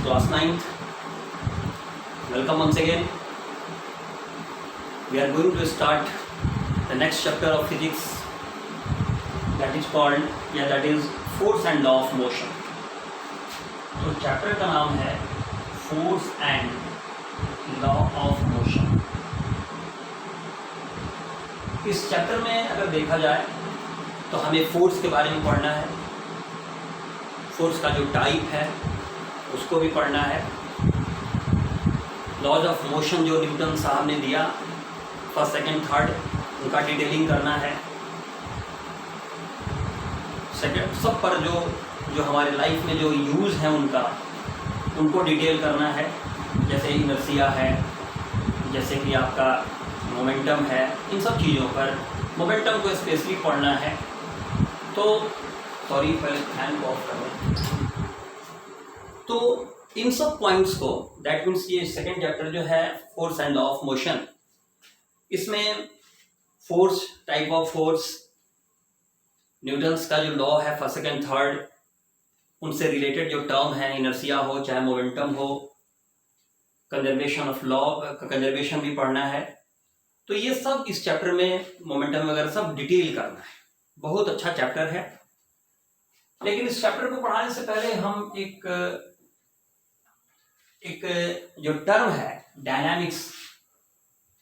class 9th. Welcome once again. We are going to start the next chapter of physics, that is force and law of motion. तो chapter का नाम है force and law of motion. इस chapter में अगर देखा जाए तो हमें फोर्स के बारे में पढ़ना है, फोर्स का जो टाइप है उसको भी पढ़ना है, लॉज ऑफ मोशन जो न्यूटन साहब ने दिया फर्स्ट सेकंड थर्ड उनका डिटेलिंग करना है, सेकंड सब पर जो हमारे लाइफ में जो यूज़ हैं उनको डिटेल करना है, जैसे इनर्शिया है, जैसे कि आपका मोमेंटम है, इन सब चीज़ों पर मोमेंटम को स्पेशली पढ़ना है। तो सॉरी पहले फैन को ऑफ कर दें। तो इन सब पॉइंट्स को, दैट मीन्स ये सेकेंड चैप्टर जो है force and law of motion, इसमें force, type of force, Newton's का जो लॉ है फर्स्ट सेकेंड थर्ड, उनसे रिलेटेड जो टर्म है, इनर्शिया हो चाहे मोमेंटम हो, कंजर्वेशन ऑफ लॉ, कंजर्वेशन भी पढ़ना है। तो ये सब इस चैप्टर में मोमेंटम वगैरह सब डिटेल करना है। बहुत अच्छा चैप्टर है, लेकिन इस चैप्टर को पढ़ाने से पहले हम एक जो टर्म है डायनामिक्स,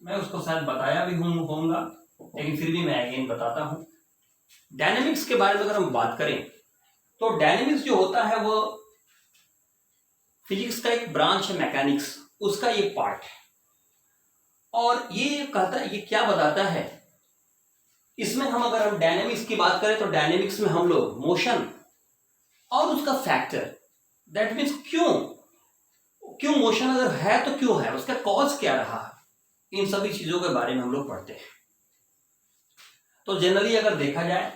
मैं उसको शायद बताया भी होऊंगा, लेकिन फिर भी मैं अगेन बताता हूँ। डायनामिक्स के बारे में अगर हम बात करें तो डायनामिक्स जो होता है वो फिजिक्स का एक ब्रांच है, मैकेनिक्स, उसका ये पार्ट है। और ये कहता है, ये क्या बताता है, इसमें अगर हम डायनेमिक्स की बात करें तो डायनेमिक्स में हम लोग मोशन और उसका फैक्टर, दैट मीन्स क्यों मोशन अगर है तो क्यों है, उसका कॉज क्या रहा, इन सभी चीजों के बारे में हम लोग पढ़ते हैं। तो जनरली अगर देखा जाए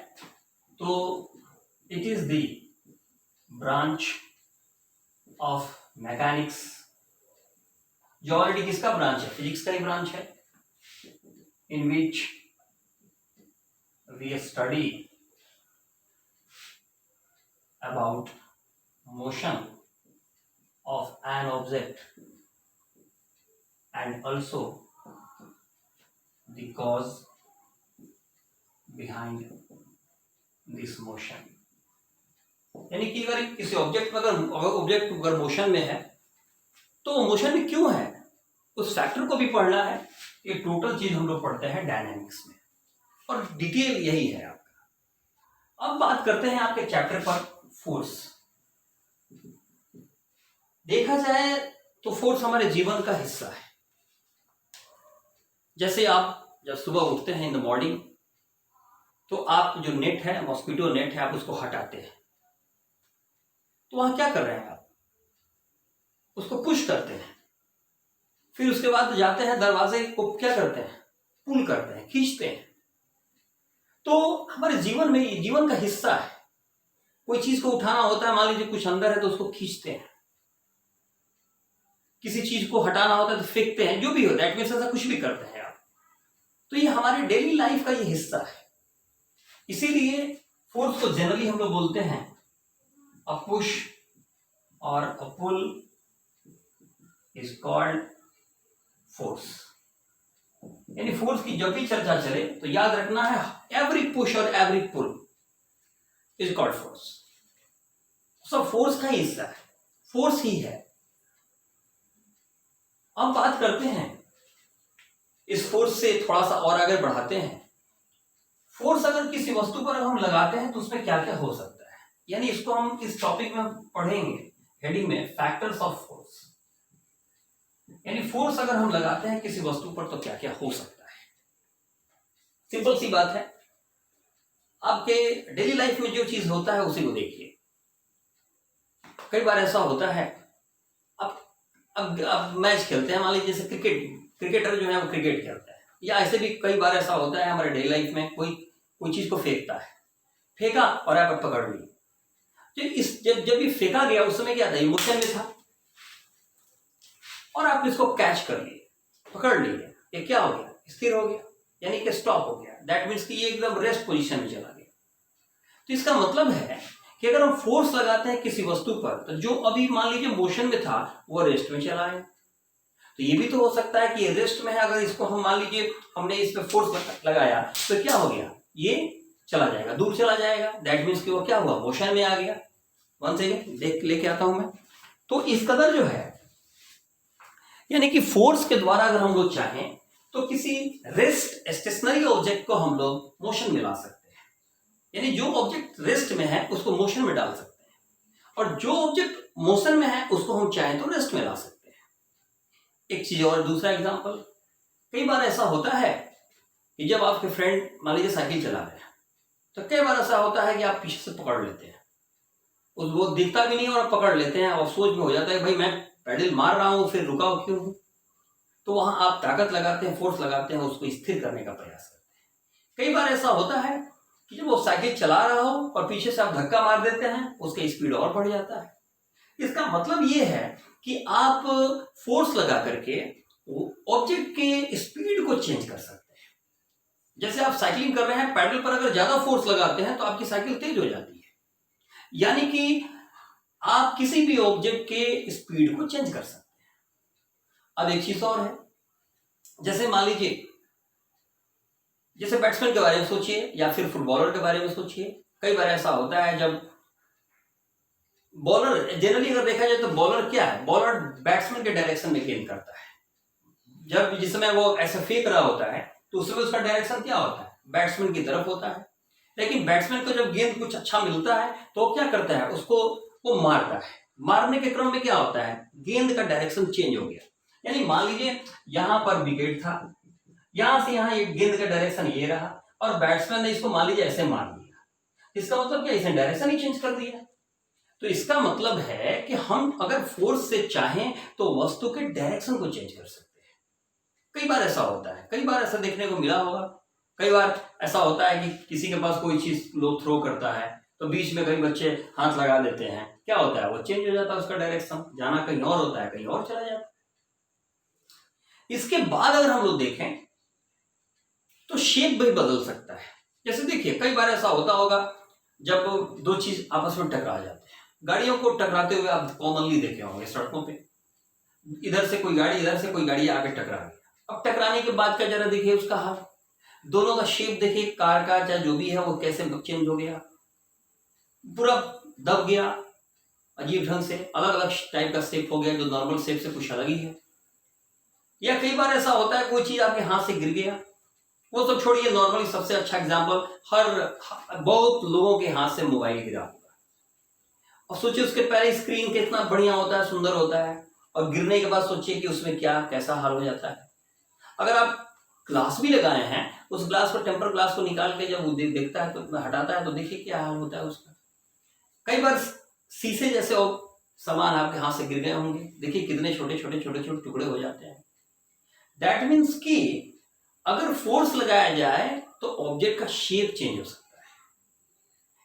तो it is the branch of mechanics, जो ऑलरेडी किसका ब्रांच है, फिजिक्स का ही ब्रांच है, इन विच we study about motion of an object and also the cause behind this motion। यानी कि अगर किसी ऑब्जेक्ट अगर मोशन में है तो मोशन में क्यों है, उस फैक्टर को भी पढ़ना है। ये टोटल चीज हम लोग पढ़ते हैं डायनामिक्स में, और डिटेल यही है आपका। अब बात करते हैं आपके चैप्टर पर फोर्स। देखा जाए तो फोर्स हमारे जीवन का हिस्सा है। जैसे आप जब सुबह उठते हैं इन द मॉर्निंग, तो आप जो नेट है, मॉस्किटो नेट है, आप उसको हटाते हैं, तो वहां क्या कर रहे हैं आप, उसको पुश करते हैं। फिर उसके बाद जाते हैं दरवाजे को क्या करते हैं, पुल करते हैं, खींचते हैं। तो हमारे जीवन में ये जीवन का हिस्सा है। कोई चीज को उठाना होता है, मान लीजिए कुछ अंदर है तो उसको खींचते हैं, किसी चीज को हटाना होता है तो फेंकते हैं, जो भी होता है, एटमीन्स ऐसा कुछ भी करते हैं आप। तो ये हमारे डेली लाइफ का ये हिस्सा है। इसीलिए फोर्स को जनरली हम लोग बोलते हैं अ पुश और a pull is called force. यानी फोर्स की जब भी चर्चा चले तो याद रखना है, एवरी पुश और every pull is called force. सब फोर्स का ही हिस्सा है, फोर्स ही है। अब बात करते हैं इस फोर्स से थोड़ा सा और आगे बढ़ाते हैं। फोर्स अगर किसी वस्तु पर हम लगाते हैं तो उसमें क्या क्या हो सकता है, यानी इसको हम इस टॉपिक में पढ़ेंगे हेडिंग में, फैक्टर्स ऑफ फोर्स। यानी फोर्स अगर हम लगाते हैं किसी वस्तु पर तो क्या क्या हो सकता है। सिंपल सी बात है, आपके डेली लाइफ में जो चीज होता है उसी को देखिए। कई बार ऐसा होता है, अब मैच खेलते हैं, मान लीजिए जैसे क्रिकेटर जो है वो क्रिकेट खेलता है, या ऐसे भी कई बार ऐसा होता है हमारे डेली लाइफ में, कोई चीज को फेंकता है, फेंका और आप पकड़ ली। जब ये फेंका गया उस समय क्या था, इमोशन में था, और आप इसको कैच कर लिए, पकड़ लिए, ये क्या हो गया, स्थिर हो गया, यानी कि स्टॉप हो गया। दैट मीन्स कि ये एकदम रेस्ट पोजीशन में चला गया। तो इसका मतलब है कि कि अगर हम फोर्स लगाते हैं किसी वस्तु पर तो जो अभी मान लीजिए मोशन में था वो रेस्ट में चला है। तो ये भी तो हो सकता है कि रेस्ट में है, अगर इसको हम मान लीजिए हमने इस पे फोर्स लगाया तो क्या हो गया, ये चला जाएगा, दूर चला जाएगा। दैट मीन्स कि वो क्या हुआ, मोशन में आ गया। वन सेकेंड देख लेके आता हूं मैं। तो इस कदर जो है, यानी कि फोर्स के द्वारा अगर हम लोग चाहें तो किसी रेस्ट स्टेशनरी ऑब्जेक्ट को हम लोग मोशन में ला सकते हैं, यानी जो ऑब्जेक्ट रेस्ट में है उसको मोशन में डाल सकते हैं, और जो ऑब्जेक्ट मोशन में है उसको हम चाहें तो रेस्ट में ला सकते हैं। एक चीज और, दूसरा एग्जांपल, कई बार ऐसा होता है कि जब आपके फ्रेंड मान लीजिए साइकिल चला रहे हैं तो कई बार ऐसा होता है कि आप पीछे से पकड़ लेते हैं, उस वो दिखता भी नहीं और पकड़ लेते हैं, और सोच में हो जाता है भाई मैं पैडल मार रहा हूं फिर रुका क्यों हूं। तो वहां आप ताकत लगाते हैं, फोर्स लगाते हैं, उसको स्थिर करने का प्रयास करते हैं। कई बार ऐसा होता है कि जब वो साइकिल चला रहा हो और पीछे से आप धक्का मार देते हैं, उसका स्पीड और बढ़ जाता है। इसका मतलब ये है कि आप फोर्स लगा करके ऑब्जेक्ट के स्पीड को चेंज कर सकते हैं। जैसे आप साइकिलिंग कर रहे हैं, पैडल पर अगर ज्यादा फोर्स लगाते हैं तो आपकी साइकिल तेज हो जाती है, यानी कि आप किसी भी ऑब्जेक्ट के स्पीड को चेंज कर सकते हैं। अब एक चीज और है, जैसे मान लीजिए जैसे बैट्समैन के बारे में सोचिए या फिर फुटबॉलर के बारे में सोचिए। कई बार ऐसा होता है जब बॉलर, जनरली अगर देखा जाए तो बॉलर क्या है, बॉलर बैट्समैन के डायरेक्शन में गेंद करता है। जब जिस समय वो ऐसे फेंक रहा होता है तो उस समय उसका डायरेक्शन क्या होता है, बैट्समैन की तरफ होता है। लेकिन बैट्समैन को जब गेंद कुछ अच्छा मिलता है तो क्या करता है, उसको वो मारता है। मारने के क्रम में क्या होता है, गेंद का डायरेक्शन चेंज हो गया। यानी मान लीजिए यहां पर विकेट था, यहां से यहां एक गेंद का डायरेक्शन ये रहा, और बैट्समैन ने इसको मान लीजिए ऐसे मार दिया। इसका मतलब क्या, इसने डायरेक्शन ही चेंज कर दिया। तो इसका मतलब है कि हम अगर फोर्स से चाहें तो वस्तु के डायरेक्शन को चेंज कर सकते हैं। कई बार ऐसा होता है, कई बार ऐसा देखने को मिला होगा। कई बार ऐसा होता है कि किसी के पास कोई चीज लोग थ्रो करता है तो बीच में कई बच्चे हाथ लगा देते हैं, क्या होता है, वो चेंज हो जाता है, उसका डायरेक्शन जाना कहीं और होता है, कहीं और चला जाता है। इसके बाद अगर हम लोग देखें तो शेप भी बदल सकता है। जैसे देखिए कई बार ऐसा होता होगा जब दो चीज आपस में टकरा जाते हैं, गाड़ियों को टकराते हुए आप कॉमनली देखे होंगे सड़कों पे, इधर से कोई गाड़ी, इधर से कोई गाड़ी आके टकरा गई। अब टकराने के बाद का जरा देखिए उसका हाल, दोनों का शेप देखिए, कार का चाहे जो भी है वो कैसे चेंज हो गया, पूरा दब गया, अजीब ढंग से अलग अलग टाइप का शेप हो गया, जो नॉर्मल शेप से कुछ अलग ही है। या कई बार ऐसा होता है कोई चीज आपके हाथ से गिर गया, वो सब छोड़िए, नॉर्मली सबसे अच्छा एग्जांपल, बहुत लोगों के हाथ से मोबाइल गिरा होगा, और सोचिए उसके पहले स्क्रीन कितना बढ़िया होता है, सुंदर होता है, और गिरने के बाद सोचिए कि उसमें क्या कैसा हाल हो जाता है। अगर आप ग्लास भी लगाए हैं, उस ग्लास को, टेम्पर ग्लास को निकाल के जब वो देखता है तो हटाता है तो देखिए क्या हाल होता है उसका। कई बार शीशे जैसे सामान आपके हाथ से गिर गए होंगे, देखिए कितने छोटे छोटे छोटे छोटे टुकड़े हो जाते हैं। दैट मीन्स कि अगर फोर्स लगाया जाए तो ऑब्जेक्ट का शेप चेंज हो सकता है।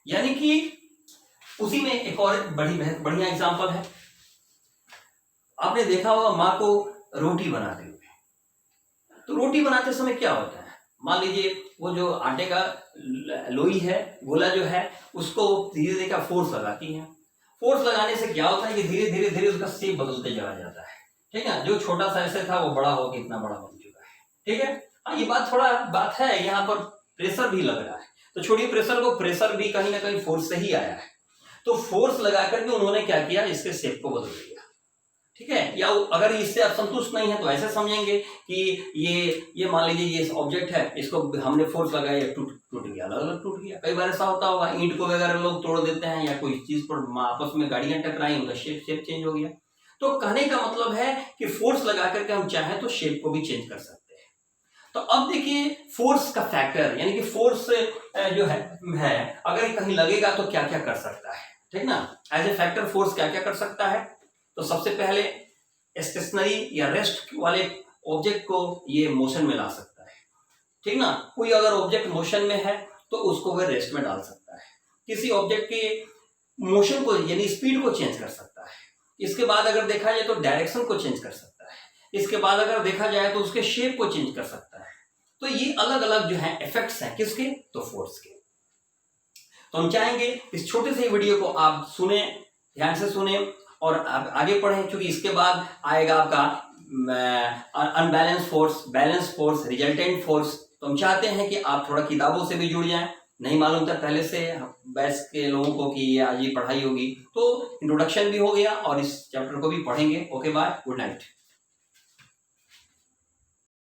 यानी कि उसी में एक और बढ़िया एग्जांपल है, आपने देखा होगा माँ को रोटी बनाते हुए, तो रोटी बनाते समय क्या होता है, मान लीजिए वो जो आटे का लोई है, गोला जो है, उसको धीरे धीरे का फोर्स लगाती है। फोर्स लगाने से क्या होता है कि धीरे धीरे धीरे उसका शेप बदलते चला जाता है, ठीक है। जो छोटा सा ऐसे था वो बड़ा होकर इतना बड़ा बन चुका है, ठीक है। हाँ, ये बात है, यहाँ पर प्रेशर भी लग रहा है, तो छोड़िए प्रेशर को, प्रेशर भी कहीं ना कहीं फोर्स से ही आया है। तो फोर्स लगा करके उन्होंने क्या किया, इसके शेप को बदल दिया, ठीक है। या अगर इससे आप संतुष्ट नहीं है तो ऐसे समझेंगे कि ये मान लीजिए ये ऑब्जेक्ट है, इसको हमने फोर्स लगाया, टूट गया, अलग अलग टूट गया। कई बार ऐसा होता होगा, ईंट को वगैरह लोग तोड़ देते हैं, या कोई चीज पर आपस में गाड़ियां टकराई, उनका शेप चेंज हो गया। तो कहने का मतलब है कि फोर्स लगा करके हम चाहें तो शेप को भी चेंज कर सकते हैं। तो अब देखिए फोर्स का फैक्टर, यानी कि फोर्स जो है अगर कहीं लगेगा तो क्या क्या कर सकता है, ठीक ना। एज ए फैक्टर फोर्स क्या क्या कर सकता है, तो सबसे पहले स्टेशनरी या रेस्ट वाले ऑब्जेक्ट को ये मोशन में ला सकता है, ठीक ना। कोई अगर ऑब्जेक्ट मोशन में है तो उसको वह रेस्ट में डाल सकता है। किसी ऑब्जेक्ट के मोशन को यानी स्पीड को चेंज कर सकता है। इसके बाद अगर देखा जाए तो डायरेक्शन को चेंज कर सकता है। इसके बाद अगर देखा जाए तो उसके शेप को चेंज कर सकता है। तो ये अलग अलग जो है इफेक्ट्स हैं किसके, तो फोर्स के। तो हम चाहेंगे इस छोटे से वीडियो को आप सुने, ध्यान से सुने और आप आगे पढ़ें, क्योंकि इसके बाद आएगा आपका unbalance force, balance force, resultant force. तो हम चाहते हैं कि आप थोड़ा किताबों से भी जुड़ जाएं। नहीं मालूम था पहले से बैच के लोगों को कि आज ये पढ़ाई होगी, तो इंट्रोडक्शन भी हो गया और इस चैप्टर को भी पढ़ेंगे। Okay bye, good night.